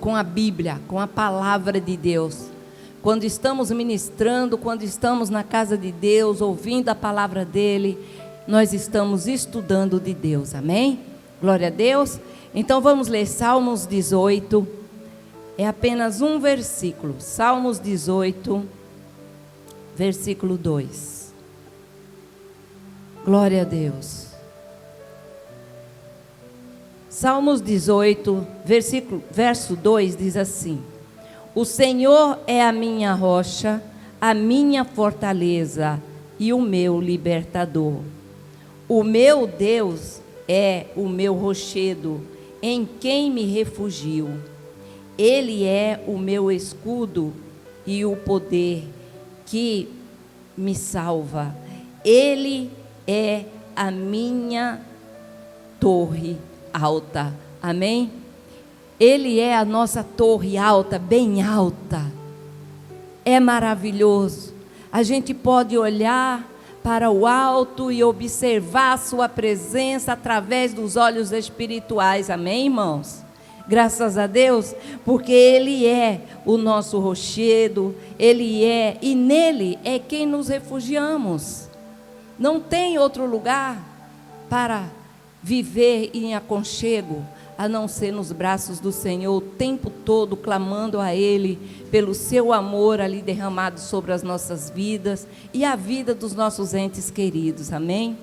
com a Bíblia, com a palavra de Deus. Quando estamos ministrando, quando estamos na casa de Deus, ouvindo a palavra dele, nós estamos estudando de Deus, amém? Glória a Deus. Então vamos ler Salmos 18, é apenas um versículo, Salmos 18, versículo 2. Glória a Deus. Salmos 18, verso 2 diz assim: o Senhor é a minha rocha, a minha fortaleza e o meu libertador. O meu Deus é o meu rochedo, em quem me refugio. Ele é o meu escudo e o poder que me salva. Ele é a minha torre alta. Amém? Ele é a nossa torre alta, bem alta. É maravilhoso. A gente pode olhar para o alto e observar a sua presença através dos olhos espirituais. Amém, irmãos? Graças a Deus, porque Ele é o nosso rochedo, Ele é, e nele é quem nos refugiamos. Não tem outro lugar para viver em aconchego, a não ser nos braços do Senhor, o tempo todo clamando a Ele, pelo seu amor ali derramado sobre as nossas vidas, e a vida dos nossos entes queridos, amém?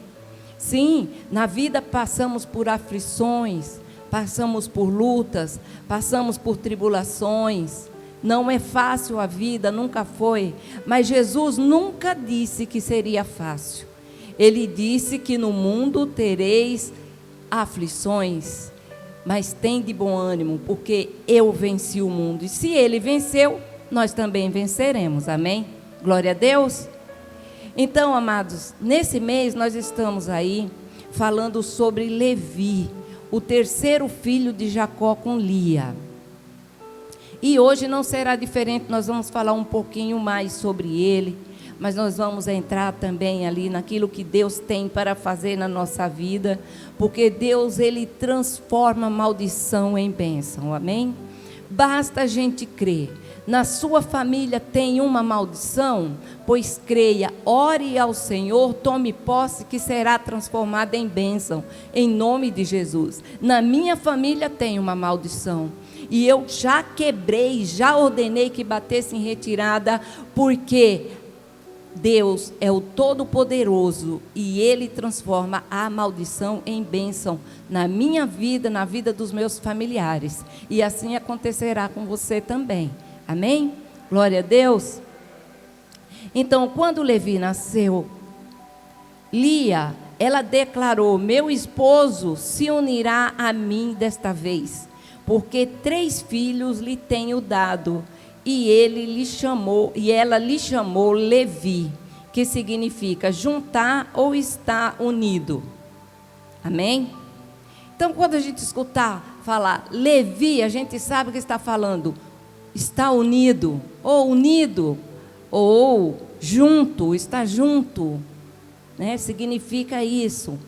Sim, na vida passamos por aflições, passamos por lutas, passamos por tribulações, não é fácil a vida, nunca foi, mas Jesus nunca disse que seria fácil. Ele disse que no mundo tereis aflições, mas tem de bom ânimo, porque eu venci o mundo. E se Ele venceu, nós também venceremos, amém? Glória a Deus. Então, amados, nesse mês nós estamos aí falando sobre Levi, o terceiro filho de Jacó com Lia. E hoje não será diferente, nós vamos falar um pouquinho mais sobre ele, mas nós vamos entrar também ali naquilo que Deus tem para fazer na nossa vida, porque Deus, Ele transforma maldição em bênção, amém? Basta a gente crer. Na sua família tem uma maldição? Pois creia, ore ao Senhor, tome posse que será transformada em bênção, em nome de Jesus. Na minha família tem uma maldição, e eu já quebrei, já ordenei que batesse em retirada, porque Deus é o Todo-Poderoso e Ele transforma a maldição em bênção na minha vida, na vida dos meus familiares. E assim acontecerá com você também. Amém? Glória a Deus. Então, quando Levi nasceu, Lia, ela declarou: meu esposo se unirá a mim desta vez, porque 3 filhos lhe tenho dado. E ela lhe chamou Levi, que significa juntar ou estar unido. Amém? Então, quando a gente escutar falar Levi, a gente sabe que está falando está unido, ou junto, está junto, né? Significa isso.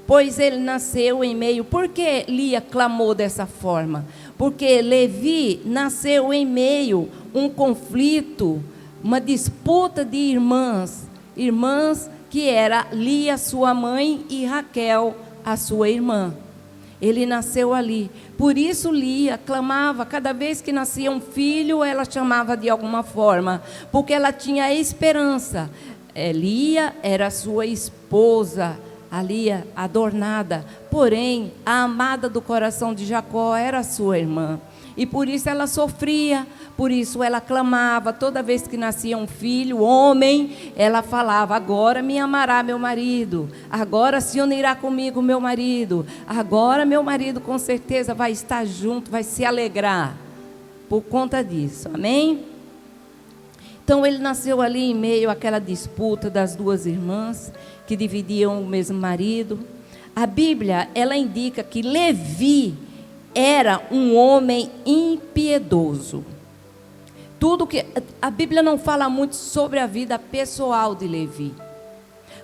Pois ele nasceu em meio. Por que Lia clamou dessa forma? Porque Levi nasceu em meio um conflito, uma disputa de irmãs que era Lia, sua mãe, e Raquel, a sua irmã. Ele nasceu ali. Por isso Lia clamava, cada vez que nascia um filho, ela chamava de alguma forma, porque ela tinha esperança. Lia era sua esposa, a Lia adornada, porém a amada do coração de Jacó era sua irmã, e por isso ela sofria, por isso ela clamava. Toda vez que nascia um filho, homem, ela falava: agora me amará meu marido, agora se unirá comigo meu marido, agora meu marido com certeza vai estar junto, vai se alegrar por conta disso, amém? Então ele nasceu ali em meio àquela disputa das 2 irmãs, que dividiam o mesmo marido. A Bíblia, ela indica que Levi era um homem impiedoso. Tudo que a Bíblia não fala muito sobre a vida pessoal de Levi,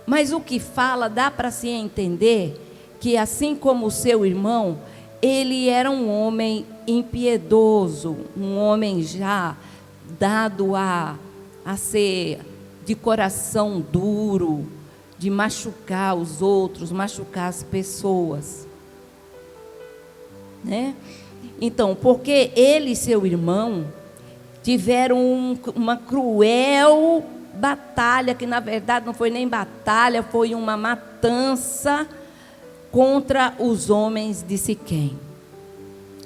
mas o que fala dá para se entender que, assim como o seu irmão, ele era um homem impiedoso, um homem já dado a ser de coração duro, de machucar os outros, machucar as pessoas, né? Então, porque ele e seu irmão tiveram uma cruel batalha, que na verdade não foi nem batalha, foi uma matança contra os homens de Siquém.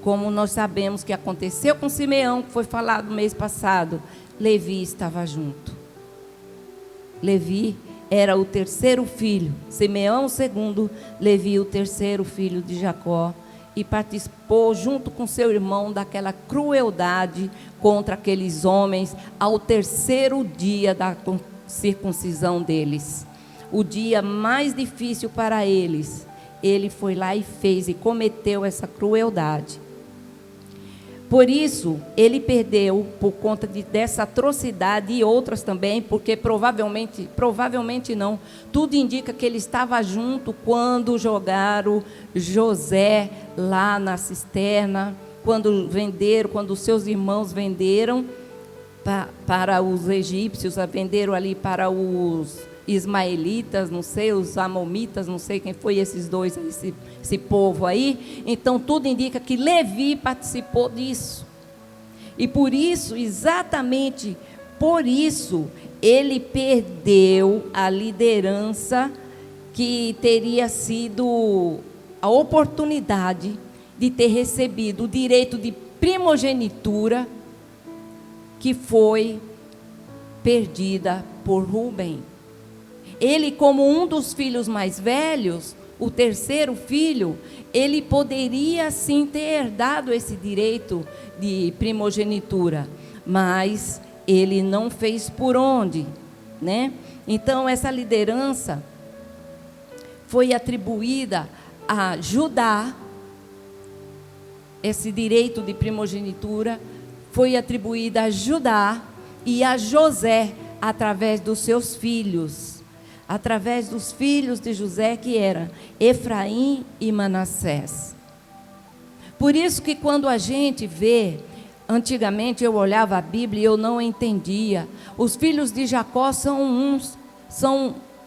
Como nós sabemos que aconteceu com Simeão, que foi falado no mês passado, Levi estava junto. Levi era o terceiro filho, Simeão o segundo, Levi o terceiro filho de Jacó, e participou junto com seu irmão daquela crueldade contra aqueles homens ao terceiro dia da circuncisão deles. O dia mais difícil para eles, ele foi lá e fez e cometeu essa crueldade. Por isso, ele perdeu, por conta dessa atrocidade e outras também, porque provavelmente não, tudo indica que ele estava junto quando jogaram José lá na cisterna, quando os seus irmãos venderam para os egípcios, venderam ali para os ismaelitas, não sei, os amomitas, não sei quem foi esses dois, esse povo aí. Então tudo indica que Levi participou disso. E por isso, exatamente por isso, ele perdeu a liderança que teria sido a oportunidade de ter recebido o direito de primogenitura que foi perdida por Rubem. Ele, como um dos filhos mais velhos, o terceiro filho, ele poderia sim ter herdado esse direito de primogenitura, mas ele não fez por onde, né? Então, essa liderança foi atribuída a Judá, esse direito de primogenitura foi atribuída a Judá e a José, através dos seus filhos. Através dos filhos de José, que eram Efraim e Manassés. Por isso que quando a gente vê, antigamente eu olhava a Bíblia e eu não entendia. Os filhos de Jacó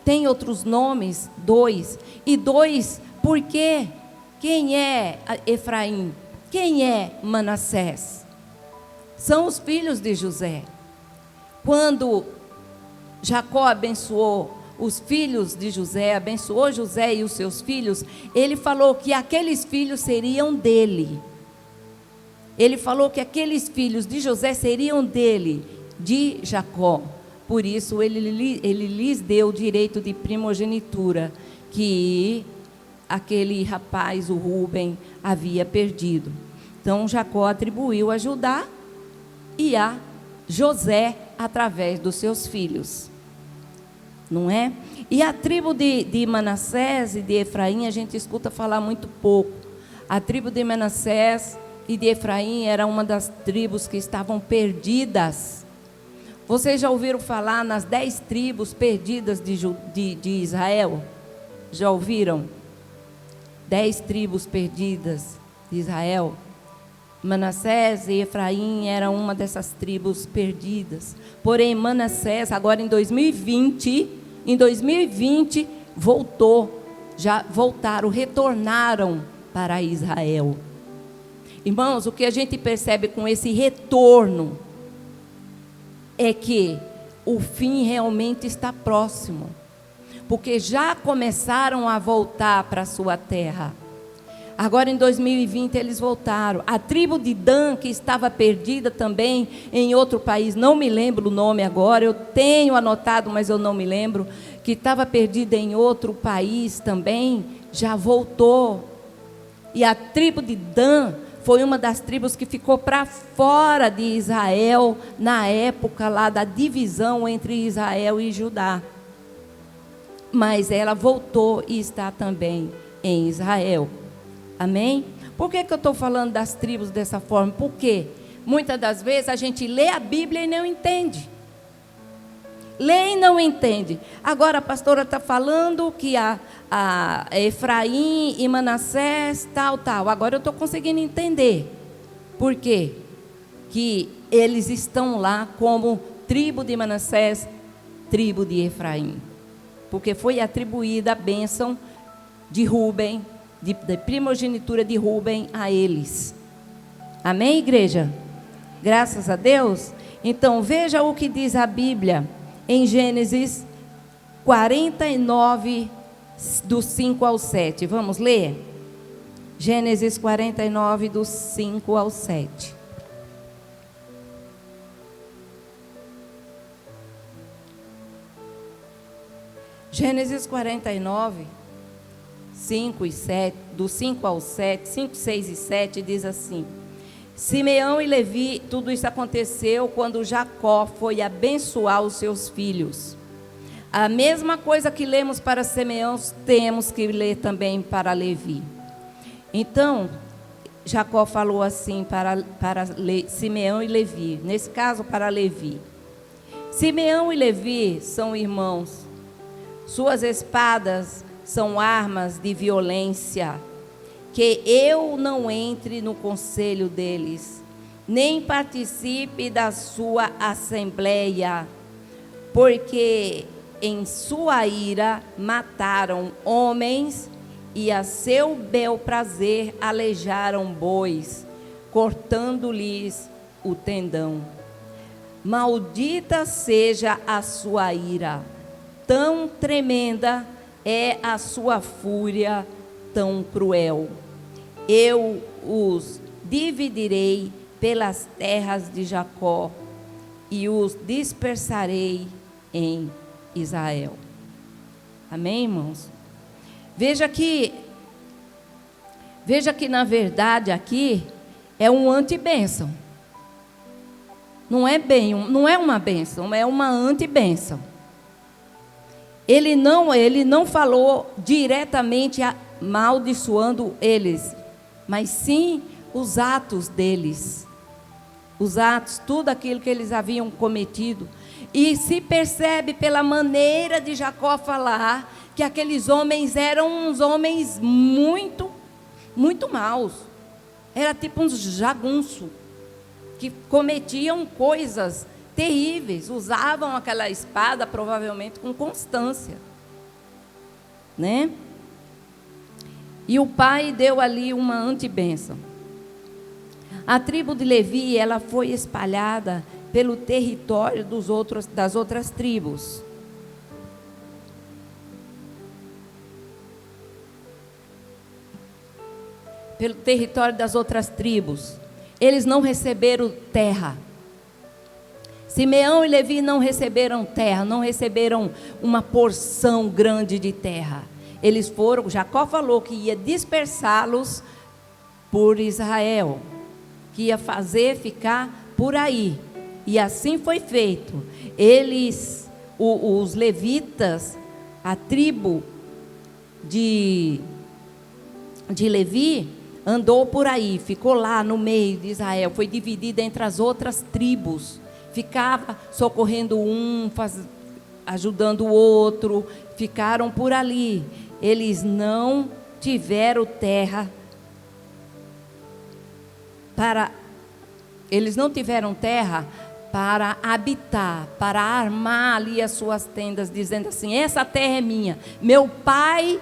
tem outros nomes, dois. E dois, por quê? Quem é Efraim? Quem é Manassés? São os filhos de José. Quando Jacó abençoou os filhos de José, abençoou José e os seus filhos, ele falou que aqueles filhos seriam dele. Ele falou que aqueles filhos de José seriam dele, de Jacó. Por isso, ele lhes deu o direito de primogenitura, que aquele rapaz, o Rubem, havia perdido. Então, Jacó atribuiu a Judá e a José através dos seus filhos. Não é? E a tribo de Manassés e de Efraim, a gente escuta falar muito pouco. A tribo de Manassés e de Efraim era uma das tribos que estavam perdidas. Vocês já ouviram falar nas 10 tribos perdidas de Israel? Já ouviram? 10 tribos perdidas de Israel. Manassés e Efraim eram uma dessas tribos perdidas. Porém, Manassés, agora em 2020, retornaram para Israel. Irmãos, o que a gente percebe com esse retorno é que o fim realmente está próximo, porque já começaram a voltar para a sua terra. Agora em 2020 eles voltaram. A tribo de Dan, que estava perdida também em outro país, não me lembro o nome agora, eu tenho anotado, mas eu não me lembro, que estava perdida em outro país também, já voltou. E a tribo de Dan foi uma das tribos que ficou para fora de Israel, na época lá da divisão entre Israel e Judá. Mas ela voltou e está também em Israel. Amém? Por que eu estou falando das tribos dessa forma? Porque muitas das vezes a gente lê a Bíblia e não entende. Lê e não entende. Agora a pastora está falando que a Efraim e Manassés, tal. Agora eu estou conseguindo entender. Por quê? Que eles estão lá como tribo de Manassés, tribo de Efraim. Porque foi atribuída a bênção de Rúben, da primogenitura de Rúben a eles. Amém, igreja? Graças a Deus. Então, veja o que diz a Bíblia em Gênesis 49, do 5 ao 7. Vamos ler? Gênesis 49, do 5 ao 7. Gênesis 49, 5 e 7, do 5 ao 7, 5, 6 e 7, diz assim: Simeão e Levi, tudo isso aconteceu quando Jacó foi abençoar os seus filhos. A mesma coisa que lemos para Simeão, temos que ler também para Levi. Então, Jacó falou assim para Simeão e Levi, nesse caso para Levi: Simeão e Levi são irmãos, suas espadas são armas de violência. Que eu não entre no conselho deles, nem participe da sua assembleia, porque em sua ira mataram homens e a seu bel prazer aleijaram bois, cortando-lhes o tendão. Maldita seja a sua ira, tão tremenda é a sua fúria, tão cruel. Eu os dividirei pelas terras de Jacó e os dispersarei em Israel. Amém, irmãos? Veja que na verdade aqui é um antibênção. Não é uma bênção, é uma antibênção. Ele não falou diretamente amaldiçoando eles, mas sim os atos deles. Os atos, tudo aquilo que eles haviam cometido. E se percebe pela maneira de Jacó falar que aqueles homens eram uns homens muito, muito maus. Era tipo uns jagunços que cometiam coisas terríveis, usavam aquela espada provavelmente com constância, né? E o pai deu ali uma antibênção. A tribo de Levi, ela foi espalhada pelo território das outras tribos. Pelo território das outras tribos. Eles não receberam terra. Simeão e Levi não receberam terra, não receberam uma porção grande de terra. Eles foram, Jacó falou que ia dispersá-los por Israel, que ia fazer ficar por aí. E assim foi feito. Eles, os levitas, a tribo de Levi, andou por aí, ficou lá no meio de Israel, foi dividida entre as outras tribos. Ficava socorrendo um, ajudando o outro, ficaram por ali. Eles não tiveram terra para habitar, para armar ali as suas tendas, dizendo assim: essa terra é minha, meu pai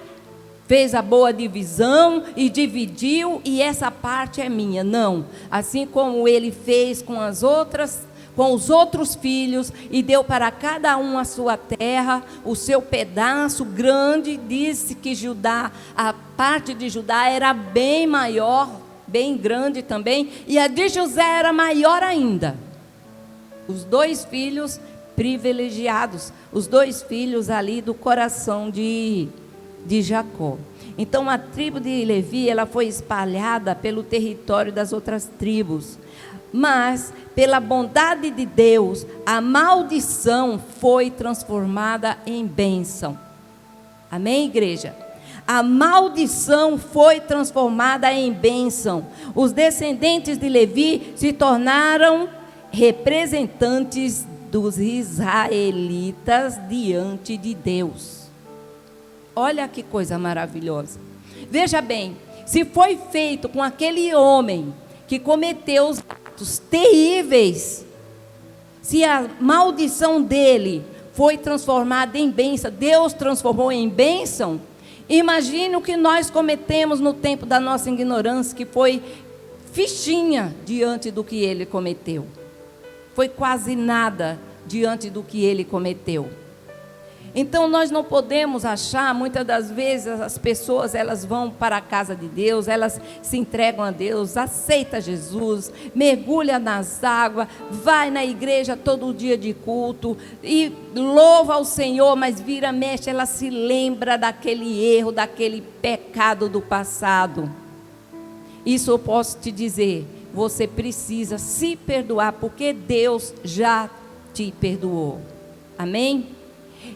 fez a boa divisão e dividiu, e essa parte é minha. Não, assim como ele fez com os outros filhos, e deu para cada um a sua terra, o seu pedaço grande. Disse que Judá, a parte de Judá era bem maior, bem grande também, e a de José era maior ainda. Os dois filhos privilegiados, os dois filhos ali do coração de Jacó. Então a tribo de Levi, ela foi espalhada pelo território das outras tribos. Mas, pela bondade de Deus, a maldição foi transformada em bênção. Amém, igreja? A maldição foi transformada em bênção. Os descendentes de Levi se tornaram representantes dos israelitas diante de Deus. Olha que coisa maravilhosa. Veja bem, se foi feito com aquele homem que cometeu os atos terríveis, se a maldição dele foi transformada em bênção, Deus transformou em bênção, imagine o que nós cometemos no tempo da nossa ignorância, que foi fichinha diante do que ele cometeu. Foi quase nada diante do que ele cometeu. Então nós não podemos achar, muitas das vezes as pessoas, elas vão para a casa de Deus, elas se entregam a Deus, aceita Jesus, mergulha nas águas, vai na igreja todo dia de culto e louva ao Senhor, mas vira, mexe, ela se lembra daquele erro, daquele pecado do passado. Isso eu posso te dizer, você precisa se perdoar, porque Deus já te perdoou. Amém?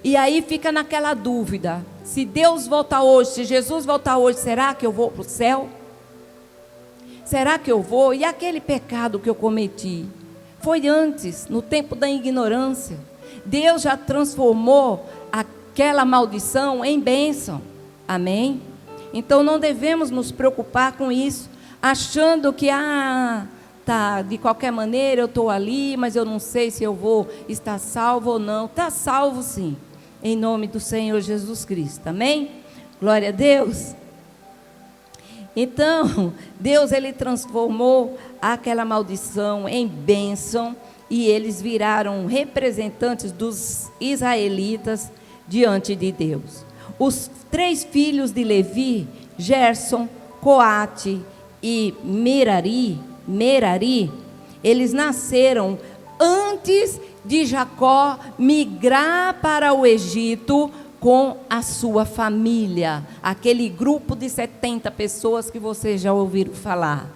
E aí fica naquela dúvida, se Deus voltar hoje, se Jesus voltar hoje, será que eu vou para o céu? Será que eu vou? E aquele pecado que eu cometi, foi antes, no tempo da ignorância. Deus já transformou aquela maldição em bênção. Amém? Então não devemos nos preocupar com isso, achando que, tá, de qualquer maneira eu estou ali, mas eu não sei se eu vou estar salvo ou não. Está salvo sim, em nome do Senhor Jesus Cristo, amém? Glória a Deus. Então, Deus, ele transformou aquela maldição em bênção, e eles viraram representantes dos israelitas diante de Deus. Os 3 filhos de Levi, Gerson, Coate e Merari, eles nasceram antes de Jacó migrar para o Egito com a sua família, aquele grupo de 70 pessoas que vocês já ouviram falar.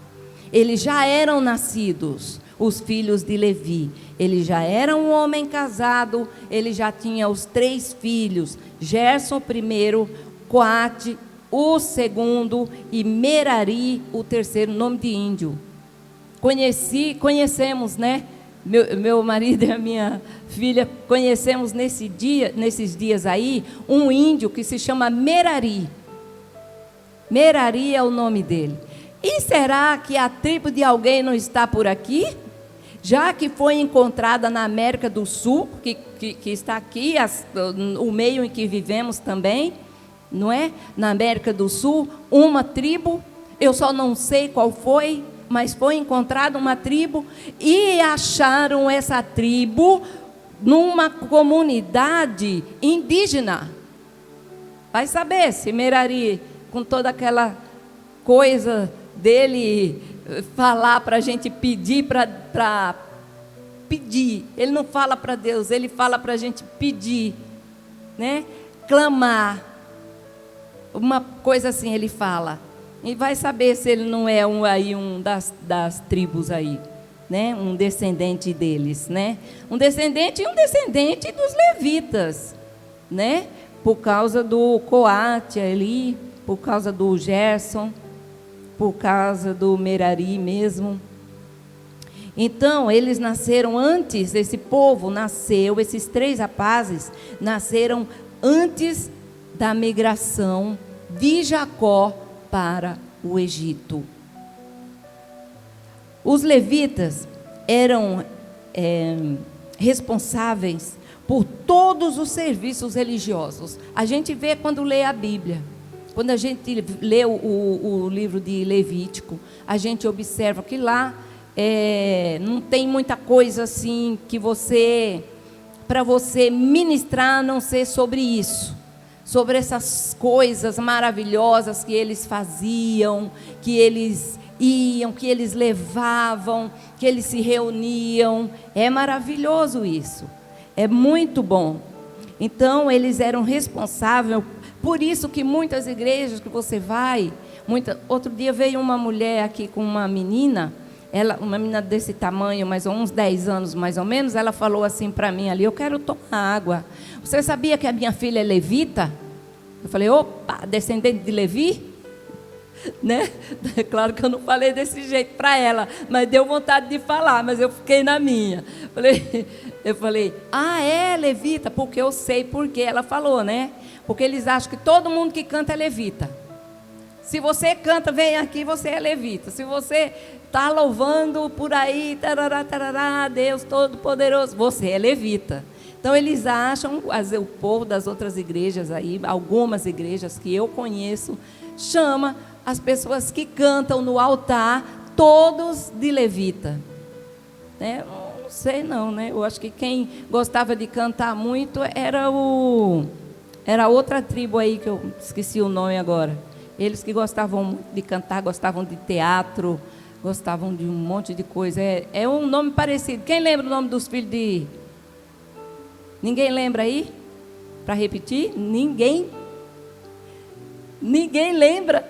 Eles já eram nascidos, os filhos de Levi. Ele já era um homem casado, ele já tinha os 3 filhos, Gerson o primeiro, Coate o segundo e Merari o terceiro, nome de índio. Conhecemos, né? Meu marido e a minha filha conhecemos nesses dias aí, um índio que se chama Merari. Merari é o nome dele. E será que a tribo de alguém não está por aqui? Já que foi encontrada na América do Sul, que está aqui, o meio em que vivemos também, não é? Na América do Sul, uma tribo, eu só não sei qual foi, mas foi encontrada uma tribo, e acharam essa tribo numa comunidade indígena. Vai saber se Merari, com toda aquela coisa dele falar para a gente pedir, para pedir, ele não fala para Deus, ele fala para a gente pedir, né? Clamar, uma coisa assim ele fala. E vai saber se ele não é um das tribos aí, né? Um descendente deles, né? Um descendente dos levitas, né? Por causa do Coate ali, por causa do Gerson, por causa do Merari mesmo. Então, eles nasceram antes, esse povo nasceu, esses 3 rapazes nasceram antes da migração de Jacó para o Egito. Os levitas eram responsáveis por todos os serviços religiosos. A gente vê quando lê a Bíblia. Quando a gente lê o livro de Levítico, a gente observa que lá não tem muita coisa assim que para você ministrar, a não ser sobre isso. Sobre essas coisas maravilhosas que eles faziam, que eles iam, que eles levavam, que eles se reuniam. É maravilhoso isso. É muito bom. Então, eles eram responsáveis. Por isso que muitas igrejas que você vai... Outro dia veio uma mulher aqui com uma menina, uma menina desse tamanho, mais uns 10 anos mais ou menos, ela falou assim para mim ali, eu quero tomar água. Você sabia que a minha filha é levita? Eu falei, opa, descendente de Levi? Né? Claro que eu não falei desse jeito para ela, mas deu vontade de falar, mas eu fiquei na minha. Eu falei, é levita? Porque eu sei porque ela falou, né? Porque eles acham que todo mundo que canta é levita. Se você canta, vem aqui, você é levita. Se você está louvando por aí, tarará, tarará, Deus Todo-Poderoso, você é levita. Então eles acham, o povo das outras igrejas aí, algumas igrejas que eu conheço, chama as pessoas que cantam no altar todos de levita. Né? Não sei não, né? Eu acho que quem gostava de cantar muito era outra tribo aí, que eu esqueci o nome agora. Eles que gostavam muito de cantar, gostavam de teatro, gostavam de um monte de coisa. É um nome parecido. Quem lembra o nome dos filhos de... Ninguém lembra aí? Para repetir? Ninguém? Ninguém lembra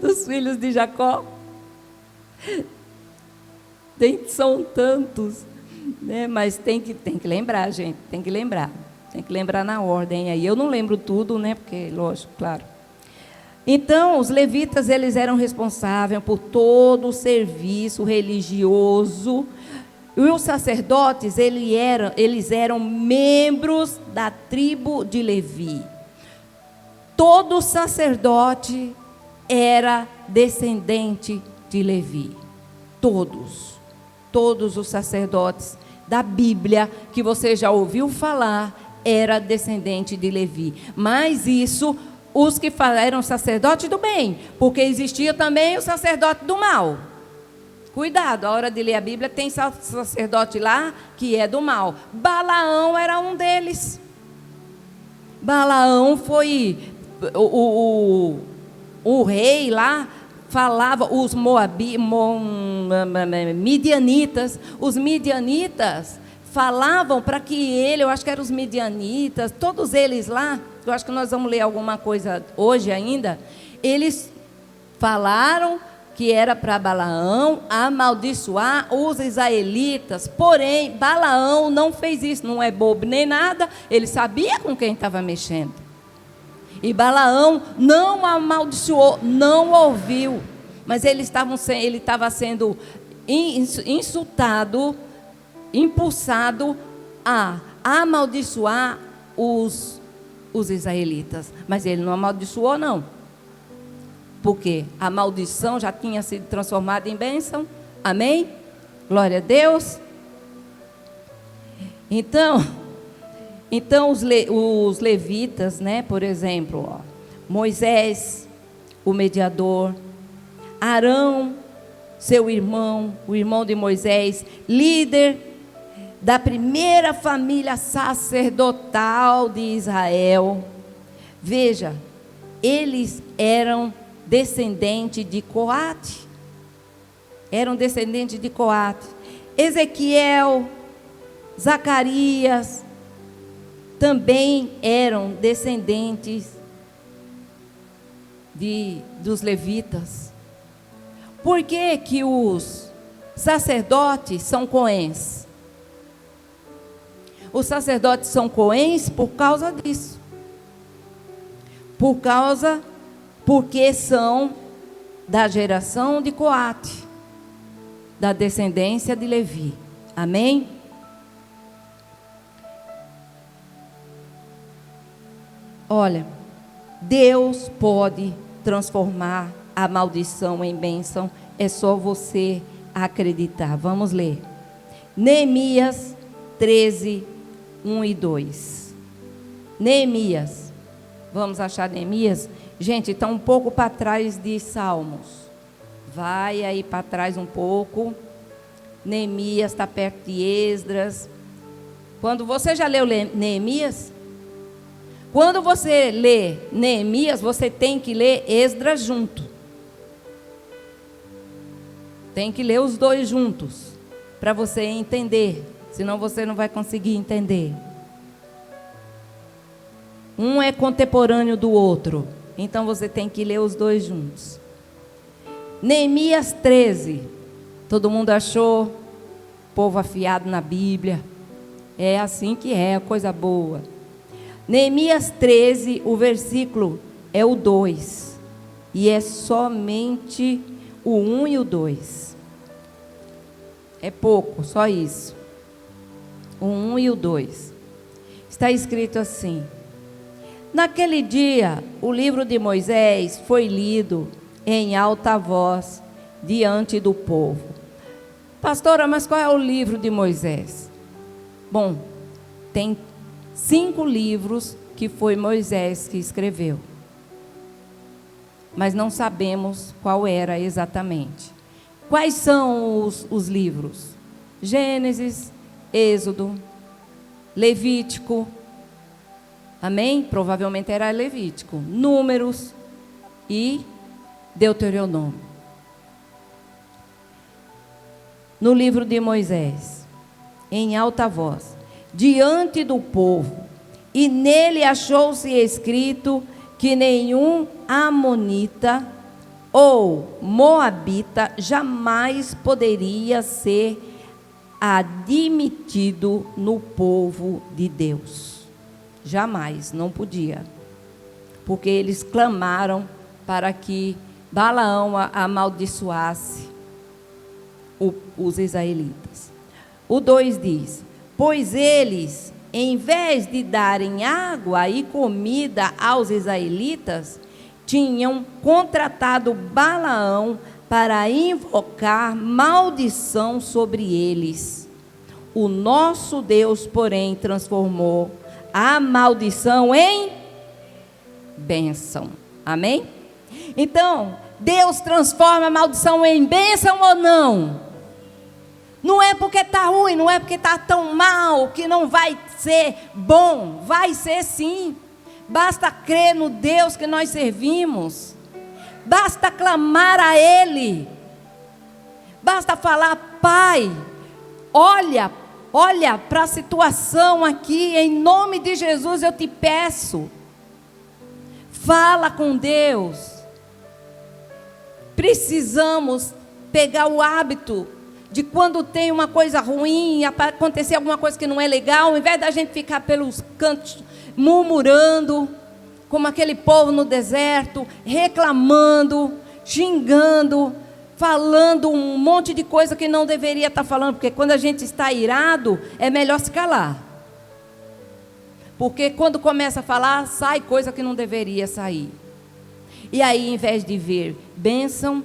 dos filhos de Jacó? São tantos, né? Mas tem que lembrar, gente. Tem que lembrar. Tem que lembrar na ordem aí. Eu não lembro tudo, né? Porque, lógico, claro. Então, os levitas, eles eram responsáveis por todo o serviço religioso. E os sacerdotes, eles eram membros da tribo de Levi. Todo sacerdote era descendente de Levi. Todos os sacerdotes da Bíblia, que você já ouviu falar, era descendente de Levi. Mas isso, os que eram sacerdotes do bem, porque existia também o sacerdote do mal. Cuidado, a hora de ler a Bíblia, tem sacerdote lá que é do mal. Balaão era um deles. Balaão foi o rei lá, falava, os midianitas. Os midianitas falavam para que ele, eu acho que eram os midianitas, todos eles lá, eu acho que nós vamos ler alguma coisa hoje ainda, eles falaram que era para Balaão amaldiçoar os israelitas. Porém, Balaão não fez isso, não é bobo nem nada, ele sabia com quem estava mexendo. E Balaão não amaldiçoou, não ouviu, mas ele estava sendo insultado, impulsado a amaldiçoar os israelitas. Mas ele não amaldiçoou, não. Porque a maldição já tinha sido transformada em bênção. Amém? Glória a Deus. Então os levitas, né, por exemplo, Moisés, o mediador, Arão, seu irmão, o irmão de Moisés, líder da primeira família sacerdotal de Israel. Veja, eles eram descendentes de Coate. Ezequiel, Zacarias também eram descendentes dos levitas. Por que que os sacerdotes são coens? Os sacerdotes são coens por causa disso. Porque são da geração de Coate, da descendência de Levi. Amém? Olha, Deus pode transformar a maldição em bênção, é só você acreditar. Vamos ler. Neemias 13, 1 e 2. Neemias. Vamos achar Neemias? Gente, está um pouco para trás de Salmos. Vai aí para trás um pouco. Neemias está perto de Esdras. Quando você já leu Neemias? Quando você lê Neemias, você tem que ler Esdras junto. Tem que ler os dois juntos, para você entender. Senão você não vai conseguir entender. Um é contemporâneo do outro. Então você tem que ler os dois juntos. Neemias 13. Todo mundo achou? Povo afiado na Bíblia. É assim que é, coisa boa. Neemias 13, o versículo é o 2. E é somente o 1 e o 2. É pouco, só isso. O 1 e o 2. Está escrito assim: Naquele dia, o livro de Moisés foi lido em alta voz diante do povo. Pastora, mas qual é o livro de Moisés? Bom, tem 5 livros que foi Moisés que escreveu, mas não sabemos qual era exatamente. Quais são os livros? Gênesis, Êxodo, Levítico, amém? Provavelmente era Levítico, Números e Deuteronômio. No livro de Moisés, em alta voz, diante do povo, e nele achou-se escrito que nenhum amonita ou moabita jamais poderia ser admitido no povo de Deus. Jamais, não podia. Porque eles clamaram para que Balaão amaldiçoasse os israelitas. O 2 diz: pois eles, em vez de darem água e comida aos israelitas, tinham contratado Balaão para invocar maldição sobre eles. O nosso Deus, porém, transformou a maldição em bênção. Amém? Então, Deus transforma a maldição em bênção ou não? Não é porque está ruim, não é porque está tão mal que não vai ser bom. Vai ser sim. Basta crer no Deus que nós servimos. Basta clamar a Ele. Basta falar: Pai, olha para a situação aqui, em nome de Jesus eu te peço. Fala com Deus. Precisamos pegar o hábito de quando tem uma coisa ruim, acontecer alguma coisa que não é legal, ao invés da gente ficar pelos cantos murmurando, como aquele povo no deserto, reclamando, xingando, falando um monte de coisa que não deveria estar falando, porque quando a gente está irado, é melhor se calar. Porque quando começa a falar, sai coisa que não deveria sair. E aí, em vez de ver bênção,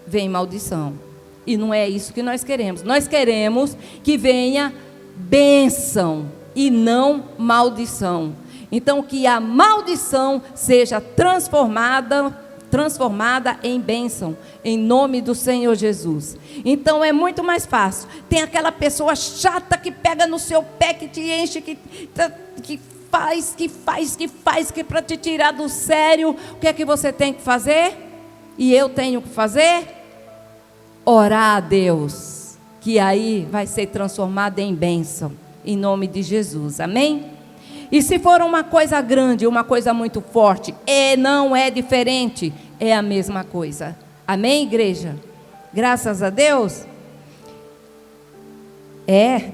vem maldição. E não é isso que nós queremos. Nós queremos que venha bênção e não maldição. Então, que a maldição seja transformada em bênção, em nome do Senhor Jesus. Então, é muito mais fácil. Tem aquela pessoa chata que pega no seu pé, que te enche, que faz, que para te tirar do sério, o que é que você tem que fazer? E eu tenho que fazer? Orar a Deus, que aí vai ser transformado em bênção, em nome de Jesus, amém? E se for uma coisa grande, uma coisa muito forte, não é diferente, é a mesma coisa, amém, igreja? Graças a Deus.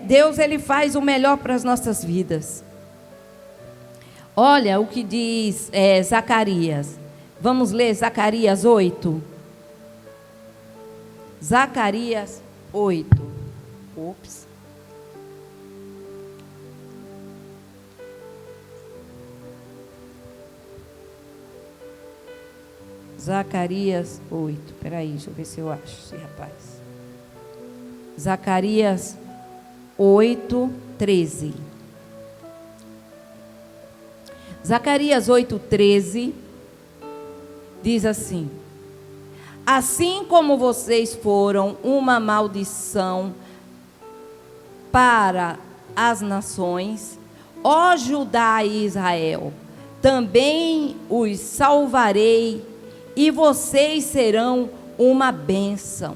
Deus, Ele faz o melhor para as nossas vidas. Olha o que diz Zacarias, vamos ler Zacarias 8. Zacarias 8. Zacarias 8. Espera aí, deixa eu ver se eu acho esse rapaz. Zacarias 8, 13. Zacarias 8, 13 diz assim: assim como vocês foram uma maldição para as nações, ó Judá e Israel, também os salvarei e vocês serão uma bênção.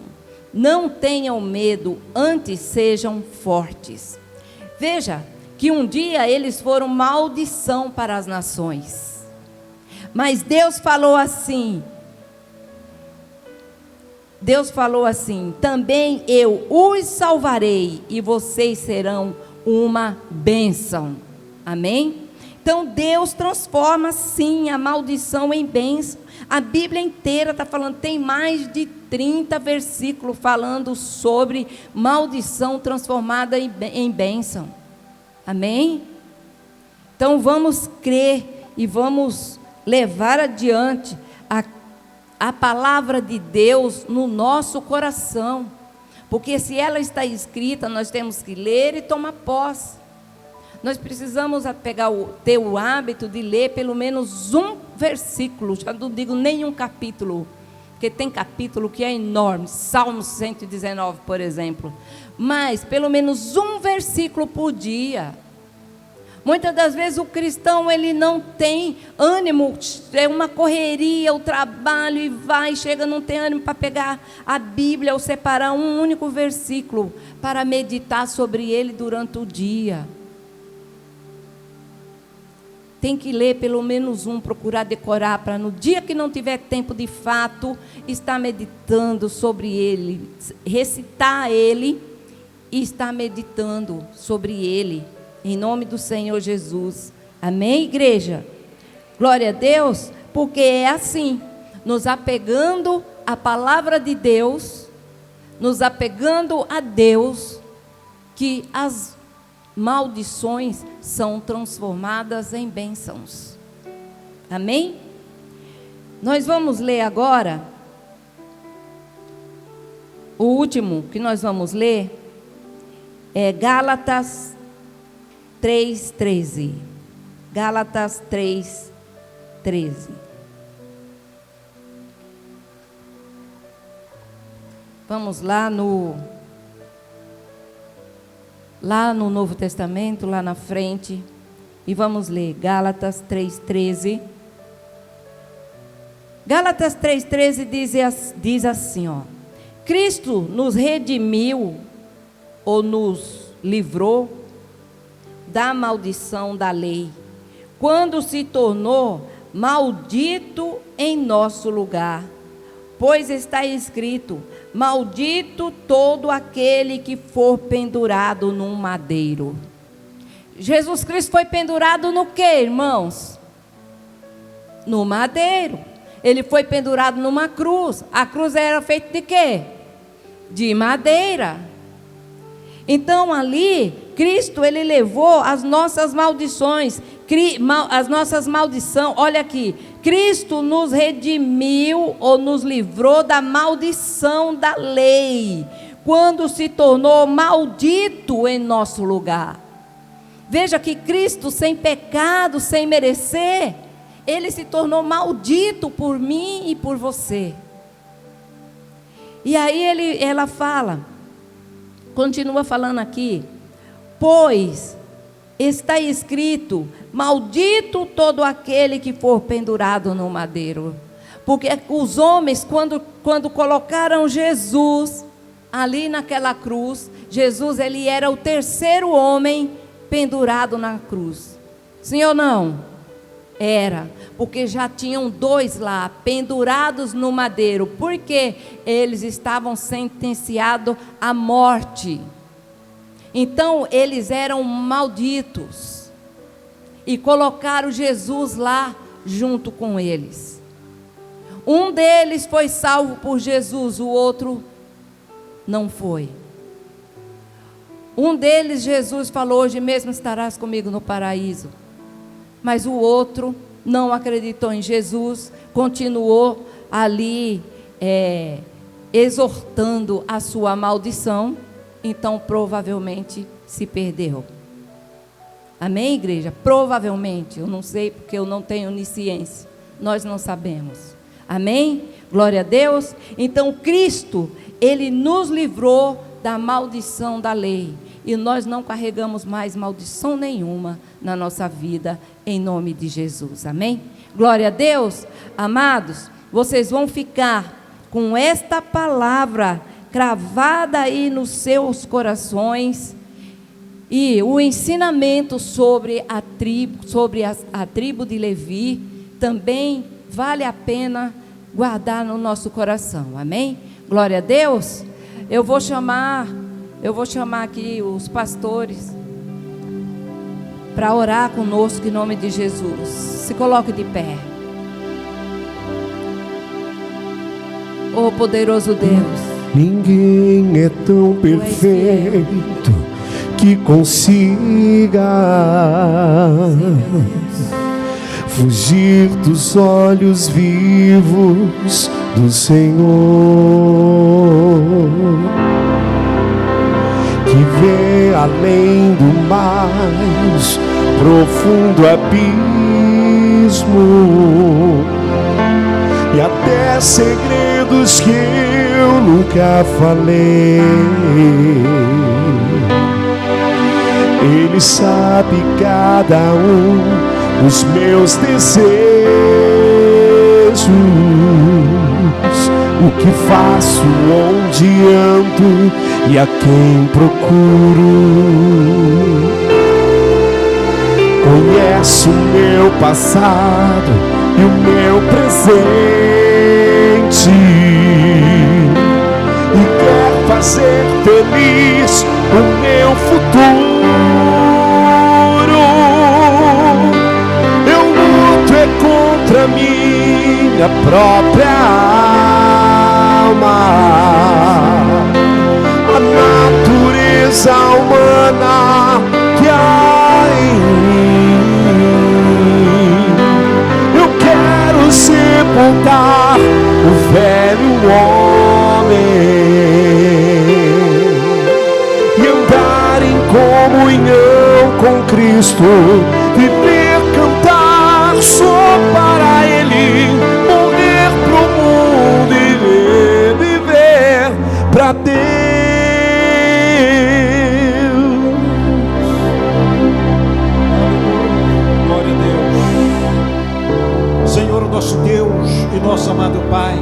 Não tenham medo, antes sejam fortes. Veja que um dia eles foram maldição para as nações, mas Deus falou assim, também eu os salvarei e vocês serão uma bênção. Amém? Então Deus transforma sim a maldição em bênção. A Bíblia inteira está falando, tem mais de 30 versículos falando sobre maldição transformada em bênção. Amém? Então vamos crer e vamos levar adiante a palavra de Deus no nosso coração. Porque se ela está escrita, nós temos que ler e tomar posse. Nós precisamos ter o hábito de ler pelo menos um versículo, já não digo nenhum capítulo, porque tem capítulo que é enorme, Salmo 119, por exemplo. Mas pelo menos um versículo por dia. Muitas das vezes o cristão, ele não tem ânimo, é uma correria, o trabalho, e vai, chega, não tem ânimo para pegar a Bíblia ou separar um único versículo para meditar sobre ele durante o dia. Tem que ler pelo menos um, procurar decorar, para no dia que não tiver tempo de fato, estar meditando sobre ele, recitar ele e estar meditando sobre ele. Em nome do Senhor Jesus. Amém, igreja? Glória a Deus, porque é assim, nos apegando à palavra de Deus, nos apegando a Deus, que as maldições são transformadas em bênçãos. Amém? Nós vamos ler agora, o último que nós vamos ler é Gálatas 3:13. Gálatas 3:13. Vamos lá no Novo Testamento, lá na frente, e vamos ler Gálatas 3:13. Gálatas 3:13 diz assim, ó: Cristo nos redimiu ou nos livrou da maldição da lei, quando se tornou maldito em nosso lugar. Pois está escrito: maldito todo aquele que for pendurado num madeiro. Jesus Cristo foi pendurado no quê, irmãos? No madeiro. Ele foi pendurado numa cruz. A cruz era feita de quê? De madeira. Então ali, Cristo, ele levou as nossas maldições, as nossas maldições. Olha aqui, Cristo nos redimiu ou nos livrou da maldição da lei, quando se tornou maldito em nosso lugar. Veja que Cristo, sem pecado, sem merecer, ele se tornou maldito por mim e por você. E aí ela fala, continua falando aqui: pois está escrito: maldito todo aquele que for pendurado no madeiro. Porque os homens, quando colocaram Jesus ali naquela cruz, Jesus, ele era o terceiro homem pendurado na cruz. Sim ou não? Era, porque já tinham dois lá, pendurados no madeiro, porque eles estavam sentenciados à morte. Então eles eram malditos, e colocaram Jesus lá junto com eles. Um deles foi salvo por Jesus, o outro não foi. Um deles, Jesus falou: hoje mesmo estarás comigo no paraíso. Mas o outro não acreditou em Jesus, continuou ali exortando a sua maldição, então provavelmente se perdeu. Amém, igreja? Provavelmente, eu não sei porque eu não tenho onisciência, nós não sabemos. Amém? Glória a Deus. Então Cristo, ele nos livrou da maldição da lei, e nós não carregamos mais maldição nenhuma na nossa vida, em nome de Jesus. Amém? Glória a Deus. Amados, vocês vão ficar com esta palavra cravada aí nos seus corações, e o ensinamento sobre a tribo de Levi também vale a pena guardar no nosso coração. Amém? Glória a Deus. Eu vou chamar aqui os pastores para orar conosco em nome de Jesus. Se coloque de pé. Oh, poderoso Deus, ninguém é tão perfeito que consiga fugir dos olhos vivos do Senhor, que vê além do mais profundo abismo e até segredos que eu nunca falei. Ele sabe cada um dos meus desejos, o que faço, onde ando e a quem procuro. Conhece o meu passado e o meu presente e quer fazer feliz o meu futuro. Eu luto contra minha própria alma, a natureza humana que há em mim. Eu quero sepultar o velho homem e andar em comunhão com Cristo, viver, cantar só para Ele, morrer pro mundo e viver pra Deus. Glória a Deus. Senhor, nosso Deus e nosso amado Pai,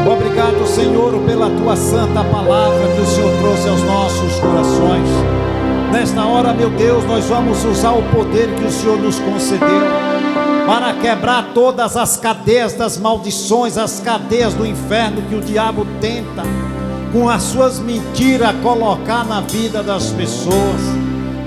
obrigado, Senhor, pela Tua santa palavra que o Senhor trouxe aos nossos corações. Nesta hora, meu Deus, nós vamos usar o poder que o Senhor nos concedeu para quebrar todas as cadeias das maldições, as cadeias do inferno que o diabo tenta, com as suas mentiras, colocar na vida das pessoas.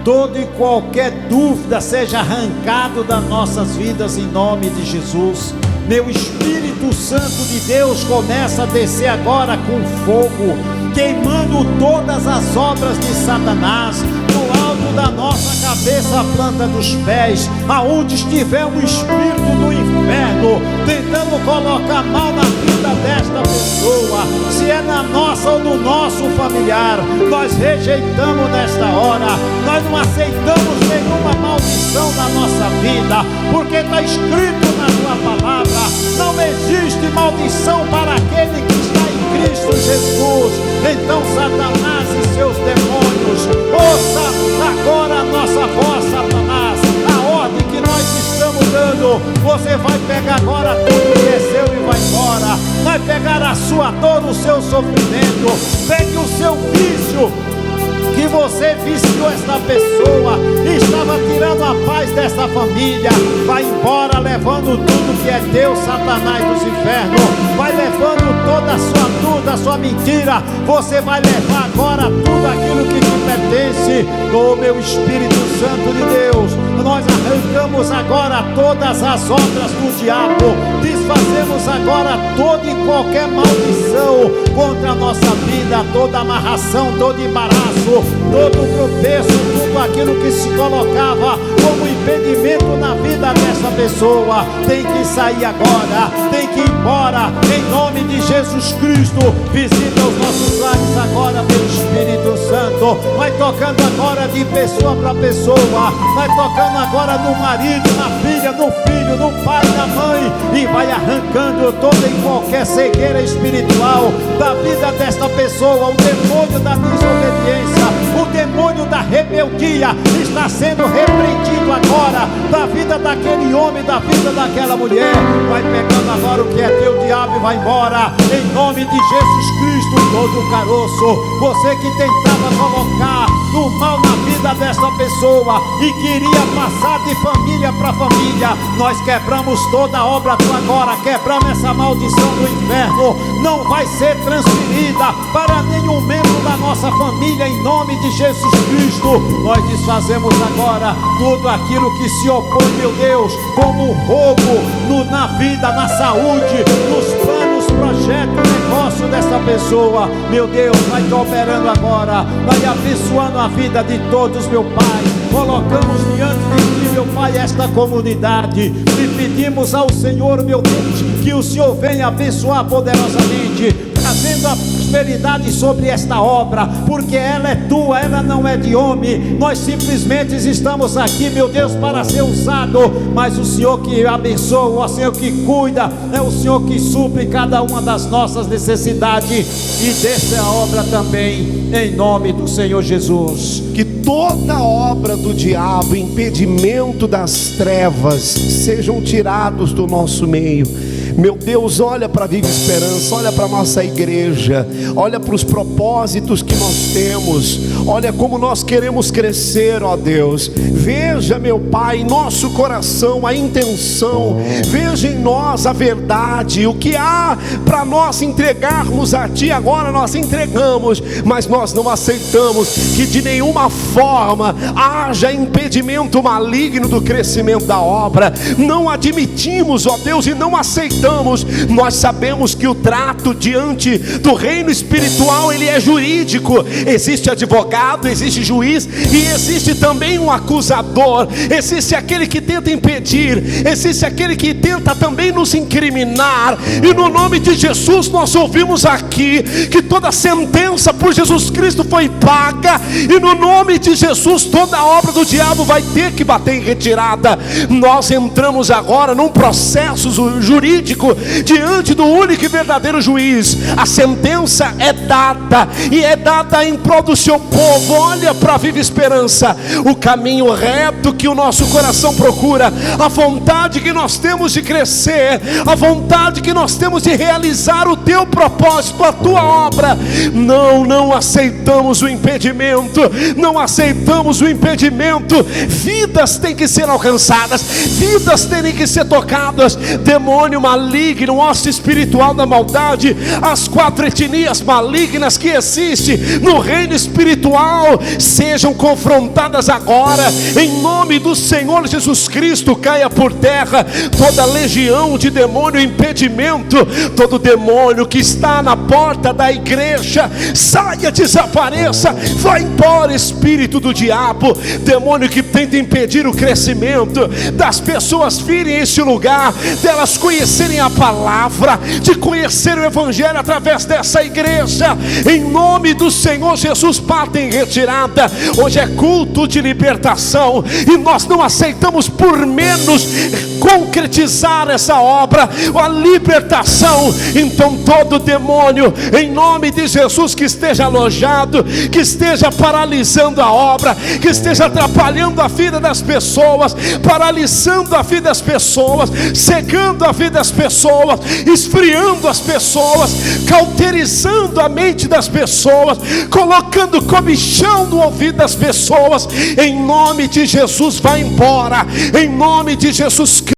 Toda e qualquer dúvida seja arrancado das nossas vidas em nome de Jesus. Meu Espírito Santo de Deus começa a descer agora com fogo, queimando todas as obras de Satanás, do alto da nossa cabeça à planta dos pés, aonde estiver um espírito do inferno tentando colocar mal na vida desta pessoa, se é na nossa ou no nosso familiar, nós rejeitamos nesta hora. Nós não aceitamos nenhuma maldição na nossa vida, porque está escrito na Tua palavra: não existe maldição para aquele que está em Cristo Jesus. Então, Satanás e seus demônios, ouça agora a nossa voz, Satanás. A ordem que nós estamos dando, você vai pegar agora tudo que é seu e vai embora. Vai pegar a sua dor, o seu sofrimento, pegue o seu vício que você viciou esta pessoa, estava tirando a paz desta família. Vai embora levando tudo que é teu, Satanás dos infernos. Vai levando toda a sua dúvida, a sua mentira. Você vai levar agora tudo aquilo que te pertence. Oh, meu Espírito Santo de Deus, nós arrancamos agora todas as obras do diabo, desfazemos agora toda e qualquer maldição contra a nossa vida, toda amarração, todo embaraço, todo tropeço, tudo aquilo que se colocava como impedimento na vida dessa pessoa, tem que sair agora, tem que ir embora, em nome de Jesus Cristo. Visita os nossos lares agora, meu Espírito Santo. Vai tocando agora de pessoa para pessoa, vai tocando agora no marido, na filha, no filho, no pai, na mãe, e vai arrancando toda e qualquer cegueira espiritual da vida desta pessoa. O demônio da desobediência, o demônio da rebeldia está sendo repreendido agora da vida daquele homem, da vida daquela mulher. Vai pegando agora o que é teu, diabo, e vai embora em nome de Jesus Cristo. Todo o caroço, você que tentava colocar o mal na vida desta pessoa e queria passar de família para família, nós quebramos toda a obra tua agora, quebramos essa maldição do inferno. Não vai ser transferida para nenhum membro da nossa família em nome de Jesus Cristo. Nós desfazemos agora tudo aquilo que se opõe, meu Deus, como roubo na vida, na saúde, nos planos, projetos, negócio dessa pessoa. Meu Deus, vai te operando agora, vai abençoando a vida de todos, meu Pai. colocamos diante de Ti, meu Pai, esta comunidade, e pedimos ao Senhor, meu Deus, que o Senhor venha abençoar poderosamente, trazendo a prosperidade sobre esta obra, porque ela é Tua, ela não é de homem. Nós simplesmente estamos aqui, meu Deus, para ser usado, mas o Senhor que abençoa, o Senhor que cuida, é o Senhor que supre cada uma das nossas necessidades, e desce a obra também, em nome do Senhor Jesus. Que toda obra do diabo, impedimento das trevas, sejam tirados do nosso meio. Meu Deus, olha para a Viva Esperança, olha para a nossa igreja, olha para os propósitos que nós temos, olha como nós queremos crescer, ó Deus. Veja, meu Pai, em nosso coração a intenção, veja em nós a verdade, o que há para nós entregarmos a Ti. Agora nós entregamos, mas nós não aceitamos que de nenhuma forma haja impedimento maligno do crescimento da obra. Não admitimos, ó Deus, e não aceitamos. Nós sabemos que o trato diante do reino espiritual, ele é jurídico. Existe advogado, existe juiz, e existe também um acusador. Existe aquele que tenta impedir, existe aquele que tenta também nos incriminar. E no nome de Jesus nós ouvimos aqui que toda sentença por Jesus Cristo foi paga, e no nome de Jesus toda a obra do diabo vai ter que bater em retirada. Nós entramos agora num processo jurídico diante do único e verdadeiro juiz. A sentença é dada, e é dada em prol do seu povo. Olha para a Viva Esperança, o caminho reto que o nosso coração procura, a vontade que nós temos de crescer, a vontade que nós temos de realizar o Teu propósito, a Tua obra. Não aceitamos o impedimento, não aceitamos o impedimento. Vidas têm que ser alcançadas, vidas têm que ser tocadas. Demônio maligno, hoste espiritual da maldade, as 4 etnias malignas que existem no reino espiritual, sejam confrontadas agora, em nome do Senhor Jesus Cristo. Caia por terra toda legião de demônio, impedimento, todo demônio que está na porta da igreja, saia, desapareça, vai embora, espírito do diabo, demônio que tenta impedir o crescimento das pessoas virem a esse lugar, delas conhecerem a palavra, de conhecer o evangelho através dessa igreja, em nome do Senhor Jesus. Bata em retirada. Hoje é culto de libertação, e nós não aceitamos por menos concretizar essa obra, a libertação. Então todo demônio, em nome de Jesus, que esteja alojado, que esteja paralisando a obra, que esteja atrapalhando a vida das pessoas, paralisando a vida das pessoas, cegando a vida das pessoas, esfriando as pessoas, cauterizando a mente das pessoas, colocando comichão no ouvido das pessoas, em nome de Jesus, vai embora, em nome de Jesus Cristo.